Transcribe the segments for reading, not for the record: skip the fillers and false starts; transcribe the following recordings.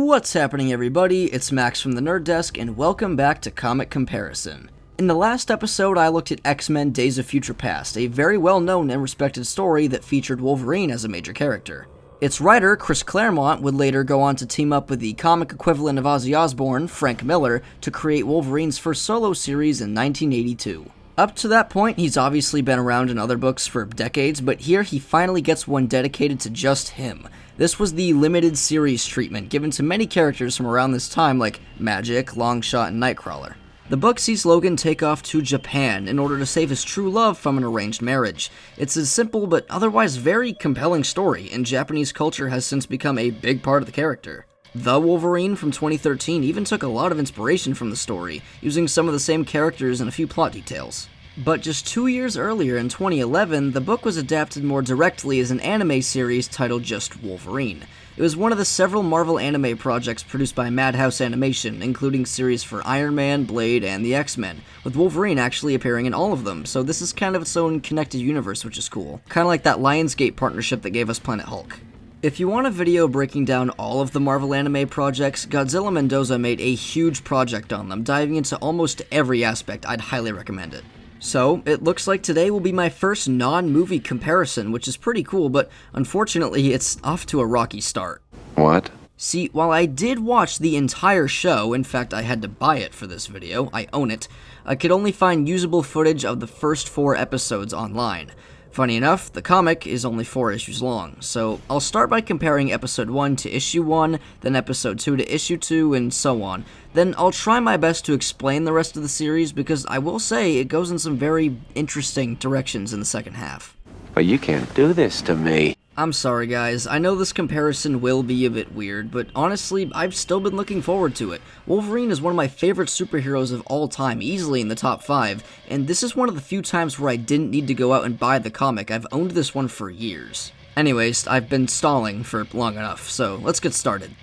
What's happening, everybody? It's Max from the Nerd Desk, and welcome back to Comic Comparison. In the last episode, I looked at X-Men Days of Future Past, a very well-known and respected story that featured Wolverine as a major character. Its writer, Chris Claremont, would later go on to team up with the comic equivalent of Ozzy Osbourne, Frank Miller, to create Wolverine's first solo series in 1982. Up to that point, he's obviously been around in other books for decades, but here he finally gets one dedicated to just him. This was the limited series treatment given to many characters from around this time like Magic, Longshot, and Nightcrawler. The book sees Logan take off to Japan in order to save his true love from an arranged marriage. It's a simple but otherwise very compelling story, and Japanese culture has since become a big part of the character. The Wolverine from 2013 even took a lot of inspiration from the story, using some of the same characters and a few plot details. But just 2 years earlier, in 2011, the book was adapted more directly as an anime series titled just Wolverine. It was one of the several Marvel anime projects produced by Madhouse Animation, including series for Iron Man, Blade, and the X-Men, with Wolverine actually appearing in all of them, so this is kind of its own connected universe, which is cool. Kinda like that Lionsgate partnership that gave us Planet Hulk. If you want a video breaking down all of the Marvel anime projects, Godzilla Mendoza made a huge project on them, diving into almost every aspect. I'd highly recommend it. So, it looks like today will be my first non-movie comparison, which is pretty cool, but unfortunately it's off to a rocky start. What? See, while I did watch the entire show, in fact I had to buy it for this video, I own it, I could only find usable footage of the first 4 episodes online. Funny enough, the comic is only 4 issues long, so I'll start by comparing episode 1 to issue 1, then episode 2 to issue 2, and so on. Then I'll try my best to explain the rest of the series, because I will say it goes in some very interesting directions in the second half. But you can't do this to me. I'm sorry guys, I know this comparison will be a bit weird, but honestly, I've still been looking forward to it. Wolverine is one of my favorite superheroes of all time, easily in the top 5, and this is one of the few times where I didn't need to go out and buy the comic. I've owned this one for years. Anyways, I've been stalling for long enough, so let's get started.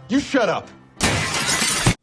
You shut up!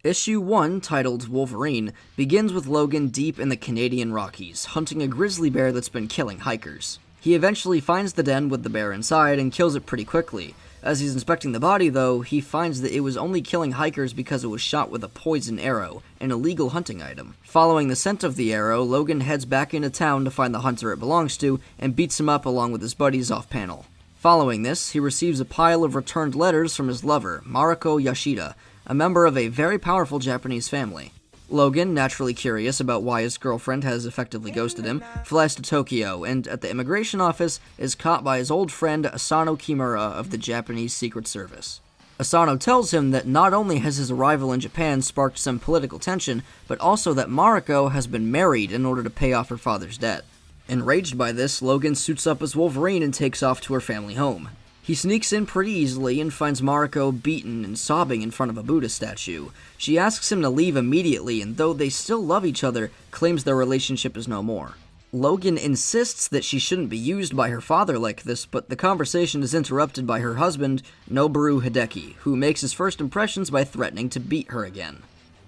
Issue 1, titled Wolverine, begins with Logan deep in the Canadian Rockies, hunting a grizzly bear that's been killing hikers. He eventually finds the den with the bear inside and kills it pretty quickly. As he's inspecting the body though, he finds that it was only killing hikers because it was shot with a poison arrow, an illegal hunting item. Following the scent of the arrow, Logan heads back into town to find the hunter it belongs to and beats him up along with his buddies off-panel. Following this, he receives a pile of returned letters from his lover, Mariko Yashida, a member of a very powerful Japanese family. Logan, naturally curious about why his girlfriend has effectively ghosted him, flies to Tokyo, and at the immigration office is caught by his old friend Asano Kimura of the Japanese Secret Service. Asano tells him that not only has his arrival in Japan sparked some political tension, but also that Mariko has been married in order to pay off her father's debt. Enraged by this, Logan suits up as Wolverine and takes off to her family home. He sneaks in pretty easily and finds Mariko beaten and sobbing in front of a Buddha statue. She asks him to leave immediately, and though they still love each other, claims their relationship is no more. Logan insists that she shouldn't be used by her father like this, but the conversation is interrupted by her husband, Noboru Hideki, who makes his first impressions by threatening to beat her again.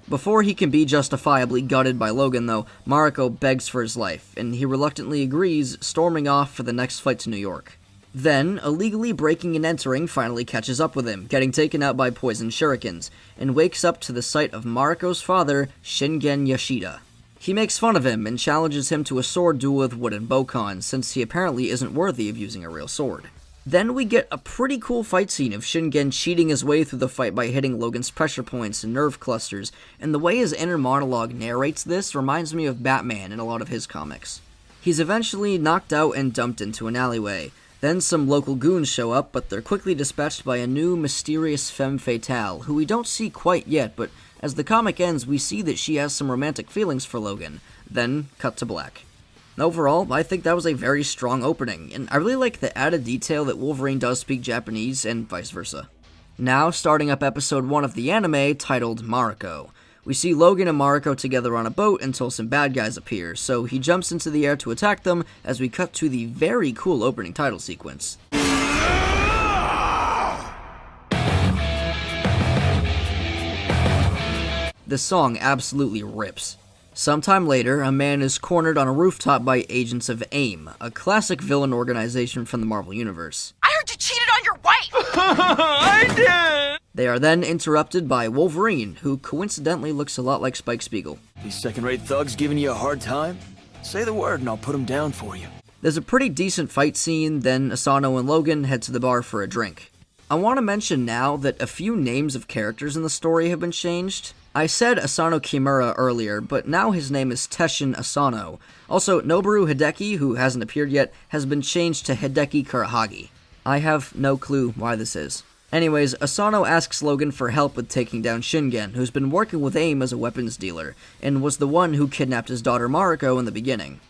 Before he can be justifiably gutted by Logan though, Mariko begs for his life, and he reluctantly agrees, storming off for the next flight to New York. Then, illegally breaking and entering finally catches up with him, getting taken out by poison shurikens, and wakes up to the sight of Mariko's father, Shingen Yashida. He makes fun of him and challenges him to a sword duel with Wooden Bokon, since he apparently isn't worthy of using a real sword. Then we get a pretty cool fight scene of Shingen cheating his way through the fight by hitting Logan's pressure points and nerve clusters, and the way his inner monologue narrates this reminds me of Batman in a lot of his comics. He's eventually knocked out and dumped into an alleyway. Then some local goons show up, but they're quickly dispatched by a new mysterious femme fatale, who we don't see quite yet, but as the comic ends, we see that she has some romantic feelings for Logan. Then, cut to black. Overall, I think that was a very strong opening, and I really like the added detail that Wolverine does speak Japanese, and vice versa. Now, starting up episode 1 of the anime, titled Mariko. We see Logan and Mariko together on a boat until some bad guys appear, so he jumps into the air to attack them as we cut to the very cool opening title sequence. This song absolutely rips. Sometime later, a man is cornered on a rooftop by agents of AIM, a classic villain organization from the Marvel Universe. I heard you cheated on your wife! I did! They are then interrupted by Wolverine, who coincidentally looks a lot like Spike Spiegel. These second-rate thugs giving you a hard time? Say the word and I'll put them down for you. There's a pretty decent fight scene, then Asano and Logan head to the bar for a drink. I want to mention now that a few names of characters in the story have been changed. I said Asano Kimura earlier, but now his name is Teshin Asano. Also, Noboru Hideki, who hasn't appeared yet, has been changed to Hideki Kurahagi. I have no clue why this is. Anyways, Asano asks Logan for help with taking down Shingen, who's been working with AIM as a weapons dealer, and was the one who kidnapped his daughter Mariko in the beginning.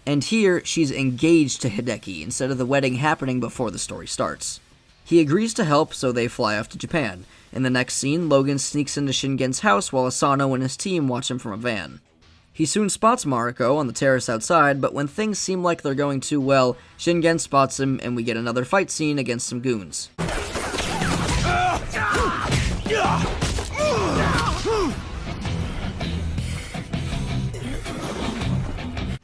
And here, she's engaged to Hideki, instead of the wedding happening before the story starts. He agrees to help, so they fly off to Japan. In the next scene, Logan sneaks into Shingen's house while Asano and his team watch him from a van. He soon spots Mariko on the terrace outside, but when things seem like they're going too well, Shingen spots him and we get another fight scene against some goons.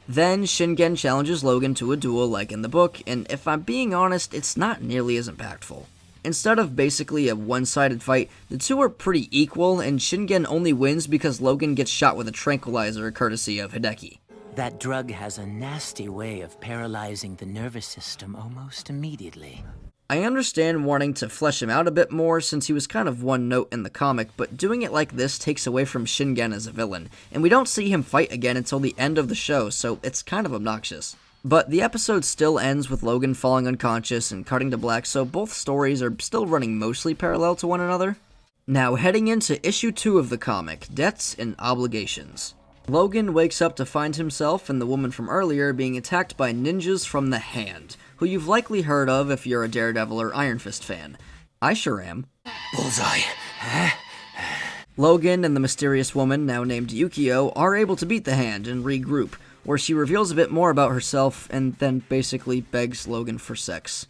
Then Shingen challenges Logan to a duel like in the book, and if I'm being honest, it's not nearly as impactful. Instead of basically a one-sided fight, the two are pretty equal, and Shingen only wins because Logan gets shot with a tranquilizer courtesy of Hideki. That drug has a nasty way of paralyzing the nervous system almost immediately. I understand wanting to flesh him out a bit more since he was kind of one note in the comic, but doing it like this takes away from Shingen as a villain, and we don't see him fight again until the end of the show, so it's kind of obnoxious. But the episode still ends with Logan falling unconscious and cutting to black, so both stories are still running mostly parallel to one another. Now heading into issue 2 of the comic, Debts and Obligations. Logan wakes up to find himself and the woman from earlier being attacked by ninjas from the Hand, who you've likely heard of if you're a Daredevil or Iron Fist fan. I sure am. Bullseye. Logan and the mysterious woman, now named Yukio, are able to beat the Hand and regroup, where she reveals a bit more about herself and then basically begs Logan for sex.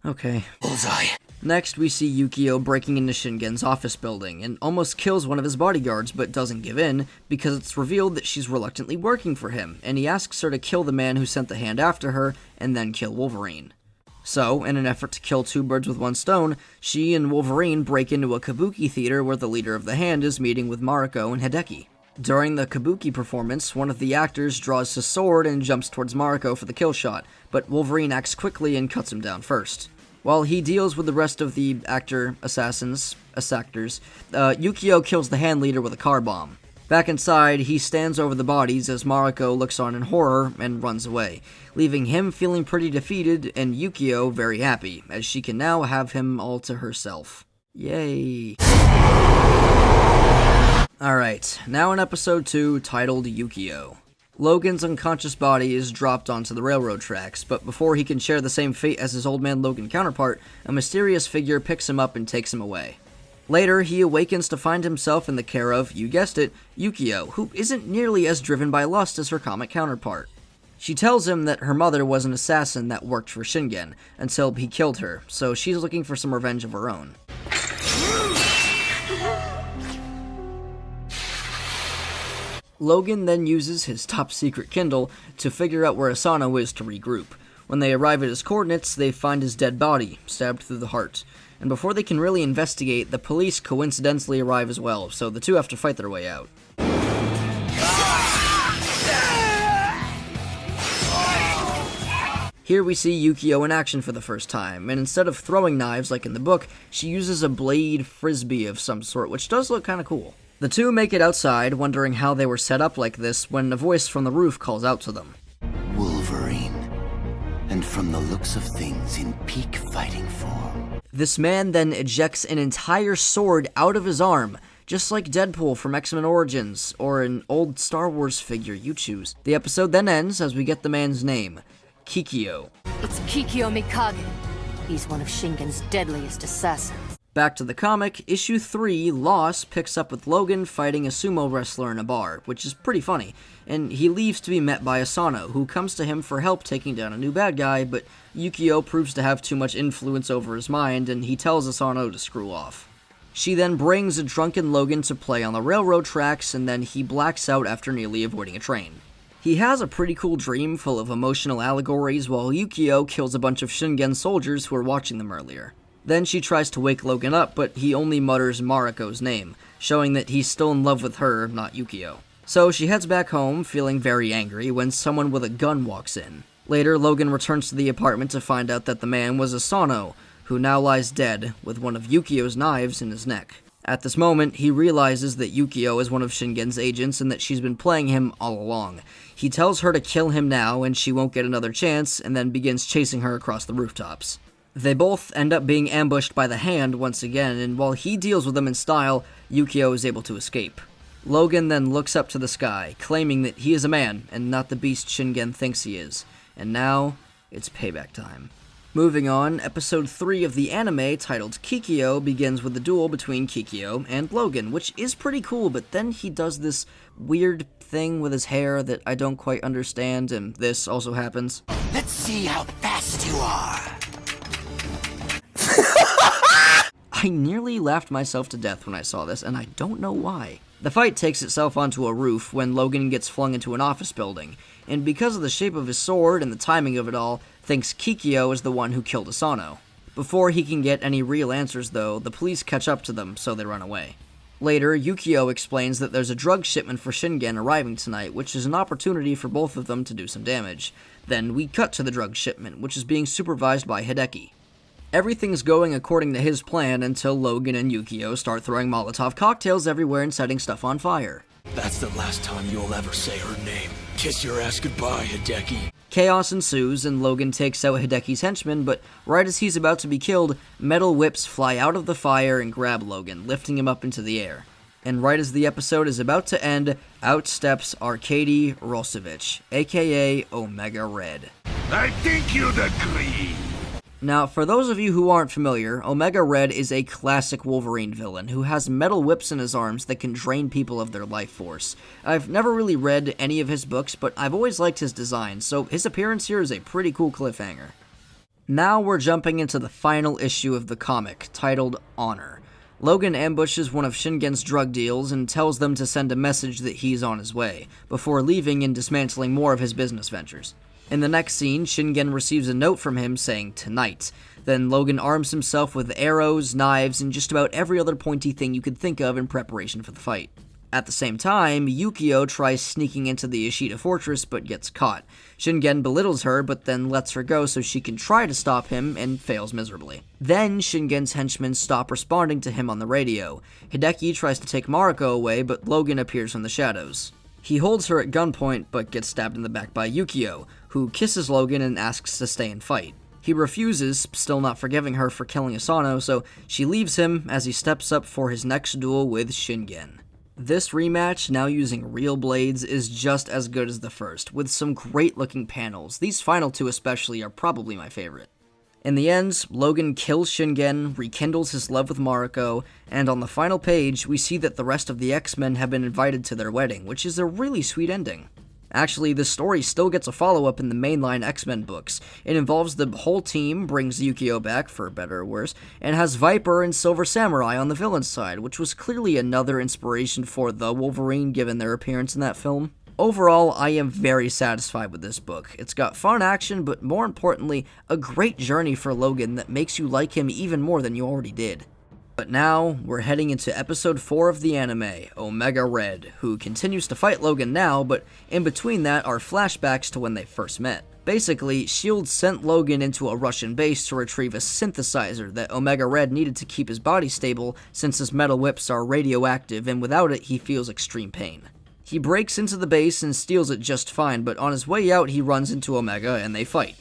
Okay. Bullseye. Next, we see Yukio breaking into Shingen's office building and almost kills one of his bodyguards but doesn't give in because it's revealed that she's reluctantly working for him, and he asks her to kill the man who sent the Hand after her and then kill Wolverine. So, in an effort to kill two birds with one stone, she and Wolverine break into a kabuki theater where the leader of the Hand is meeting with Mariko and Hideki. During the kabuki performance, one of the actors draws his sword and jumps towards Mariko for the kill shot, but Wolverine acts quickly and cuts him down first. While he deals with the rest of the assassins, Yukio kills the Hand leader with a car bomb. Back inside, he stands over the bodies as Mariko looks on in horror and runs away, leaving him feeling pretty defeated and Yukio very happy, as she can now have him all to herself. Yay. Alright, now in episode 2, titled Yukio. Logan's unconscious body is dropped onto the railroad tracks, but before he can share the same fate as his old man Logan counterpart, a mysterious figure picks him up and takes him away. Later, he awakens to find himself in the care of, you guessed it, Yukio, who isn't nearly as driven by lust as her comic counterpart. She tells him that her mother was an assassin that worked for Shingen, until he killed her, so she's looking for some revenge of her own. Logan then uses his top-secret Kindle to figure out where Asano is to regroup. When they arrive at his coordinates, they find his dead body, stabbed through the heart. And before they can really investigate, the police coincidentally arrive as well, so the two have to fight their way out. Here we see Yukio in action for the first time, and instead of throwing knives like in the book, she uses a blade frisbee of some sort, which does look kinda cool. The two make it outside, wondering how they were set up like this, when a voice from the roof calls out to them. Wolverine, and from the looks of things in peak fighting form. This man then ejects an entire sword out of his arm, just like Deadpool from X-Men Origins, or an old Star Wars figure, you choose. The episode then ends as we get the man's name, Kikyo. It's Yukio Mikage. He's one of Shingen's deadliest assassins. Back to the comic, issue 3, Loss, picks up with Logan fighting a sumo wrestler in a bar, which is pretty funny, and he leaves to be met by Asano, who comes to him for help taking down a new bad guy, but Yukio proves to have too much influence over his mind, and he tells Asano to screw off. She then brings a drunken Logan to play on the railroad tracks, and then he blacks out after nearly avoiding a train. He has a pretty cool dream full of emotional allegories while Yukio kills a bunch of Shingen soldiers who were watching them earlier. Then she tries to wake Logan up, but he only mutters Mariko's name, showing that he's still in love with her, not Yukio. So she heads back home, feeling very angry, when someone with a gun walks in. Later, Logan returns to the apartment to find out that the man was Asano, who now lies dead, with one of Yukio's knives in his neck. At this moment, he realizes that Yukio is one of Shingen's agents and that she's been playing him all along. He tells her to kill him now and she won't get another chance, and then begins chasing her across the rooftops. They both end up being ambushed by the Hand once again, and while he deals with them in style, Yukio is able to escape. Logan then looks up to the sky, claiming that he is a man and not the beast Shingen thinks he is. And now, it's payback time. Moving on, episode 3 of the anime, titled Kikyo, begins with the duel between Kikyo and Logan, which is pretty cool, but then he does this weird thing with his hair that I don't quite understand, and this also happens. Let's see how fast you are. I nearly laughed myself to death when I saw this, and I don't know why. The fight takes itself onto a roof when Logan gets flung into an office building, and because of the shape of his sword and the timing of it all, thinks Kikyo is the one who killed Asano. Before he can get any real answers though, the police catch up to them, so they run away. Later, Yukio explains that there's a drug shipment for Shingen arriving tonight, which is an opportunity for both of them to do some damage. Then we cut to the drug shipment, which is being supervised by Hideki. Everything's going according to his plan until Logan and Yukio start throwing Molotov cocktails everywhere and setting stuff on fire. That's the last time you'll ever say her name. Kiss your ass goodbye, Hideki. Chaos ensues, and Logan takes out Hideki's henchman, but right as he's about to be killed, metal whips fly out of the fire and grab Logan, lifting him up into the air. And right as the episode is about to end, out steps Arkady Rosevich, aka Omega Red. I think you'd agree. Now, for those of you who aren't familiar, Omega Red is a classic Wolverine villain who has metal whips in his arms that can drain people of their life force. I've never really read any of his books, but I've always liked his design, so his appearance here is a pretty cool cliffhanger. Now we're jumping into the final issue of the comic, titled Honor. Logan ambushes one of Shingen's drug deals and tells them to send a message that he's on his way, before leaving and dismantling more of his business ventures. In the next scene, Shingen receives a note from him saying, "Tonight." Then Logan arms himself with arrows, knives, and just about every other pointy thing you could think of in preparation for the fight. At the same time, Yukio tries sneaking into the Ishida fortress but gets caught. Shingen belittles her but then lets her go so she can try to stop him and fails miserably. Then Shingen's henchmen stop responding to him on the radio. Hideki tries to take Mariko away but Logan appears from the shadows. He holds her at gunpoint but gets stabbed in the back by Yukio, who kisses Logan and asks to stay and fight. He refuses, still not forgiving her for killing Asano, so she leaves him as he steps up for his next duel with Shingen. This rematch, now using real blades, is just as good as the first, with some great looking panels. These final two especially are probably my favorite. In the end, Logan kills Shingen, rekindles his love with Mariko, and on the final page, we see that the rest of the X-Men have been invited to their wedding, which is a really sweet ending. Actually, the story still gets a follow-up in the mainline X-Men books. It involves the whole team, brings Yukio back, for better or worse, and has Viper and Silver Samurai on the villain's side, which was clearly another inspiration for the Wolverine given their appearance in that film. Overall, I am very satisfied with this book. It's got fun action, but more importantly, a great journey for Logan that makes you like him even more than you already did. But now, we're heading into episode 4 of the anime, Omega Red, who continues to fight Logan now, but in between that are flashbacks to when they first met. Basically, S.H.I.E.L.D. sent Logan into a Russian base to retrieve a synthesizer that Omega Red needed to keep his body stable since his metal whips are radioactive and without it he feels extreme pain. He breaks into the base and steals it just fine, but on his way out he runs into Omega and they fight.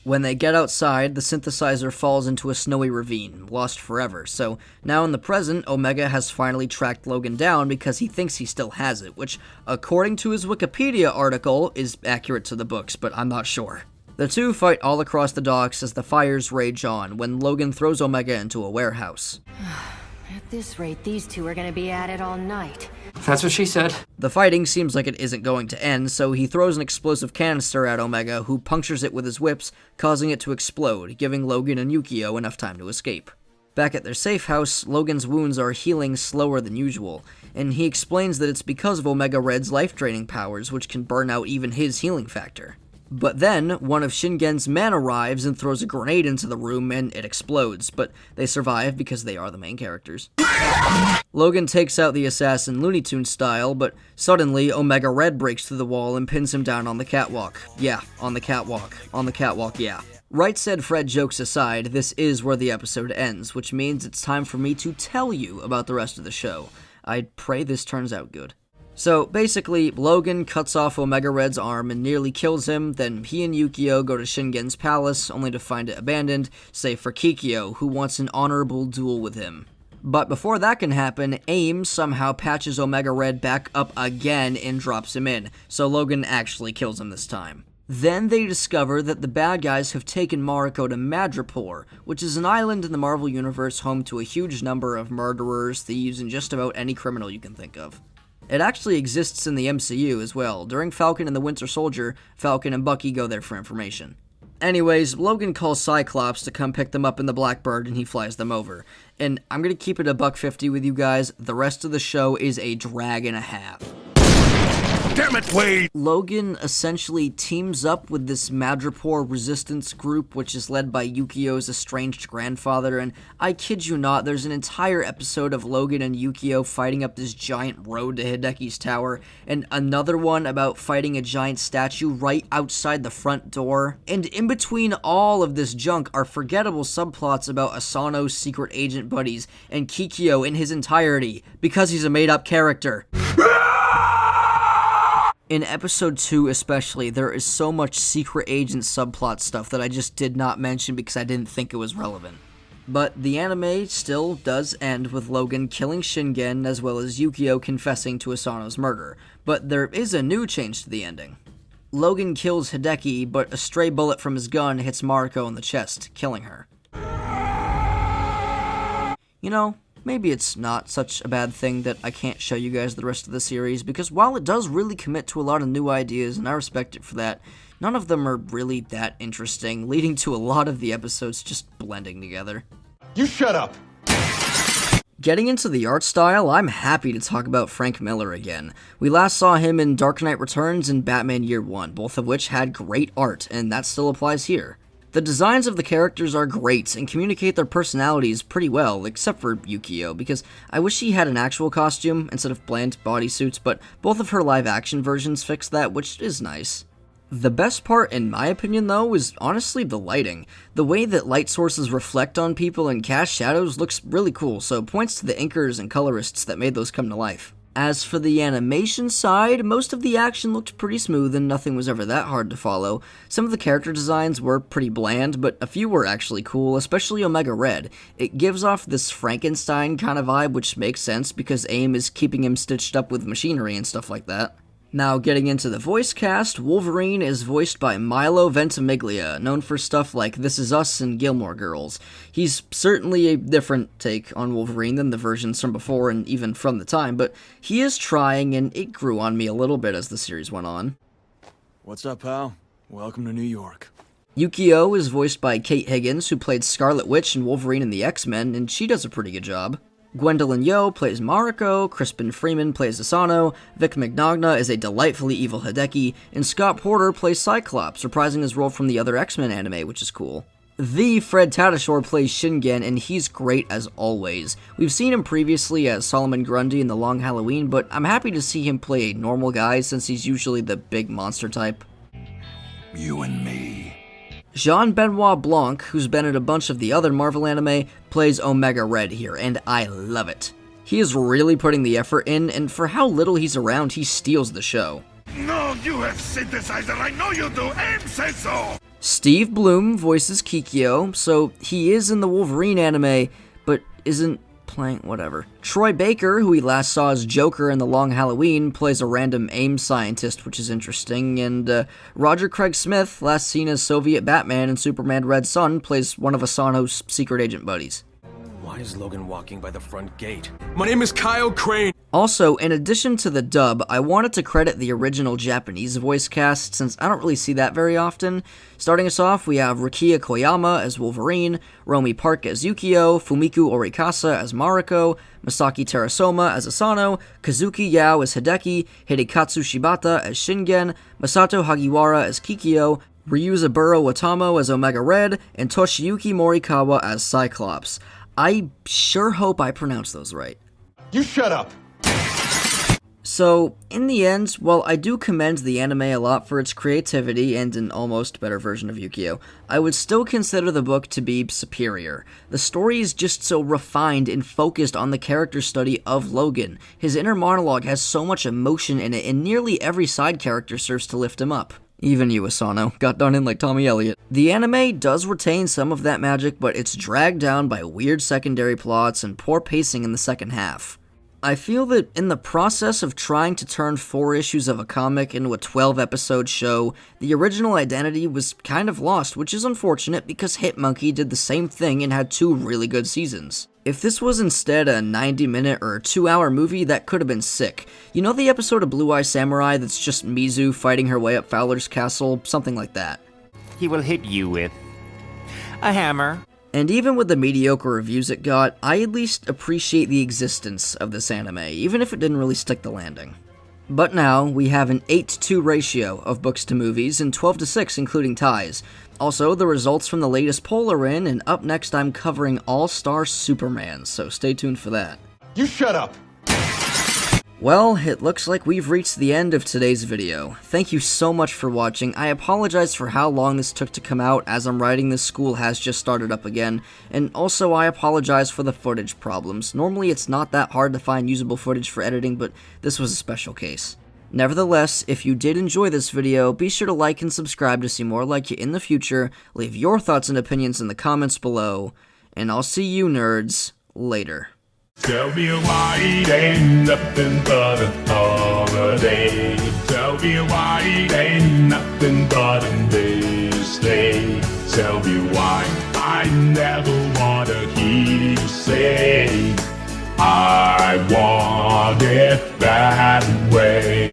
When they get outside, the synthesizer falls into a snowy ravine, lost forever, so now in the present, Omega has finally tracked Logan down because he thinks he still has it, which, according to his Wikipedia article, is accurate to the books, but I'm not sure. The two fight all across the docks as the fires rage on, when Logan throws Omega into a warehouse. At this rate, these two are gonna be at it all night. That's what she said. The fighting seems like it isn't going to end, so he throws an explosive canister at Omega, who punctures it with his whips, causing it to explode, giving Logan and Yukio enough time to escape. Back at their safe house, Logan's wounds are healing slower than usual, and he explains that it's because of Omega Red's life-draining powers, which can burn out even his healing factor. But then, one of Shingen's men arrives and throws a grenade into the room and it explodes, but they survive because they are the main characters. Logan takes out the assassin Looney Tunes style, but suddenly Omega Red breaks through the wall and pins him down on the catwalk. Yeah, on the catwalk. On the catwalk, yeah. Right said Fred jokes aside, this is where the episode ends, which means it's time for me to tell you about the rest of the show. I pray this turns out good. So, basically, Logan cuts off Omega Red's arm and nearly kills him, then he and Yukio go to Shingen's palace, only to find it abandoned, save for Kikyo, who wants an honorable duel with him. But before that can happen, AIM somehow patches Omega Red back up again and drops him in, so Logan actually kills him this time. Then they discover that the bad guys have taken Mariko to Madripoor, which is an island in the Marvel Universe home to a huge number of murderers, thieves, and just about any criminal you can think of. It actually exists in the MCU as well. During Falcon and the Winter Soldier, Falcon and Bucky go there for information. Anyways, Logan calls Cyclops to come pick them up in the Blackbird and he flies them over. And I'm gonna keep it $150 with you guys, the rest of the show is a drag and a half. Damn it, Wade! Logan essentially teams up with this Madripoor resistance group, which is led by Yukio's estranged grandfather, and I kid you not, there's an entire episode of Logan and Yukio fighting up this giant road to Hideki's tower, and another one about fighting a giant statue right outside the front door. And in between all of this junk are forgettable subplots about Asano's secret agent buddies and Kikyo in his entirety, because he's a made-up character. In episode 2 especially, there is so much secret agent subplot stuff that I just did not mention because I didn't think it was relevant. But the anime still does end with Logan killing Shingen as well as Yukio confessing to Asano's murder, but there is a new change to the ending. Logan kills Hideki, but a stray bullet from his gun hits Mariko in the chest, killing her. You know, maybe it's not such a bad thing that I can't show you guys the rest of the series, because while it does really commit to a lot of new ideas, and I respect it for that, none of them are really that interesting, leading to a lot of the episodes just blending together. You shut up! Getting into the art style, I'm happy to talk about Frank Miller again. We last saw him in Dark Knight Returns and Batman Year One, both of which had great art, and that still applies here. The designs of the characters are great and communicate their personalities pretty well, except for Yukio, because I wish she had an actual costume instead of bland bodysuits, but both of her live-action versions fix that, which is nice. The best part, in my opinion, though, is honestly the lighting. The way that light sources reflect on people and cast shadows looks really cool, so points to the inkers and colorists that made those come to life. As for the animation side, most of the action looked pretty smooth and nothing was ever that hard to follow. Some of the character designs were pretty bland, but a few were actually cool, especially Omega Red. It gives off this Frankenstein kind of vibe, which makes sense because AIM is keeping him stitched up with machinery and stuff like that. Now, getting into the voice cast, Wolverine is voiced by Milo Ventimiglia, known for stuff like This Is Us and Gilmore Girls. He's certainly a different take on Wolverine than the versions from before and even from the time, but he is trying, and it grew on me a little bit as the series went on. What's up, pal? Welcome to New York. Yukio is voiced by Kate Higgins, who played Scarlet Witch and Wolverine in the X-Men, and she does a pretty good job. Gwendolyn Yo plays Mariko, Crispin Freeman plays Asano, Vic Mignogna is a delightfully evil Hideki, and Scott Porter plays Cyclops, reprising his role from the other X-Men anime, which is cool. The Fred Tatasciore plays Shingen, and he's great as always. We've seen him previously as Solomon Grundy in The Long Halloween, but I'm happy to see him play a normal guy since he's usually the big monster type. You and me. Jean-Benoit Blanc, who's been in a bunch of the other Marvel anime, plays Omega Red here, and I love it. He is really putting the effort in, and for how little he's around, he steals the show. No, you have synthesizer, I know you do, AIM says so! Steve Blum voices Kikyo, so he is in the Wolverine anime, but isn't playing whatever. Troy Baker, who we last saw as Joker in The Long Halloween, plays a random AIM scientist, which is interesting, and Roger Craig Smith, last seen as Soviet Batman in Superman Red Son, plays one of Asano's secret agent buddies. Why is Logan walking by the front gate? My name is Kyle Crane! Also, in addition to the dub, I wanted to credit the original Japanese voice cast, since I don't really see that very often. Starting us off, we have Rukia Koyama as Wolverine, Romy Park as Yukio, Fumiku Orikasa as Mariko, Masaki Terasoma as Asano, Kazuki Yao as Hideki, Hidekatsu Shibata as Shingen, Masato Hagiwara as Kikyo, Ryuzaburo Watamo as Omega Red, and Toshiyuki Morikawa as Cyclops. I sure hope I pronounced those right. You shut up! So, in the end, while I do commend the anime a lot for its creativity and an almost better version of Yukio, I would still consider the book to be superior. The story is just so refined and focused on the character study of Logan. His inner monologue has so much emotion in it, and nearly every side character serves to lift him up. Even you, Asano, got done in like Tommy Elliott. The anime does retain some of that magic, but it's dragged down by weird secondary plots and poor pacing in the second half. I feel that in the process of trying to turn 4 issues of a comic into a 12-episode show, the original identity was kind of lost, which is unfortunate because Hitmonkey did the same thing and had 2 really good seasons. If this was instead a 90-minute or 2-hour movie, that could have been sick. You know the episode of Blue Eye Samurai that's just Mizu fighting her way up Fowler's castle? Something like that. He will hit you with a hammer. And even with the mediocre reviews it got, I at least appreciate the existence of this anime, even if it didn't really stick the landing. But now, we have an 8-to-2 ratio of books to movies, and 12-to-6 including ties. Also, the results from the latest poll are in, and up next I'm covering All-Star Superman, so stay tuned for that. You shut up! Well, it looks like we've reached the end of today's video. Thank you so much for watching. I apologize for how long this took to come out, as I'm writing this, school has just started up again, and also I apologize for the footage problems. Normally it's not that hard to find usable footage for editing, but this was a special case. Nevertheless, if you did enjoy this video, be sure to like and subscribe to see more like you in the future, leave your thoughts and opinions in the comments below, and I'll see you nerds later. Sylvia White ain't nothing but a holiday. Sylvia White ain't nothing but a mistake. Sylvia White, I never wanna hear you say I want it bad.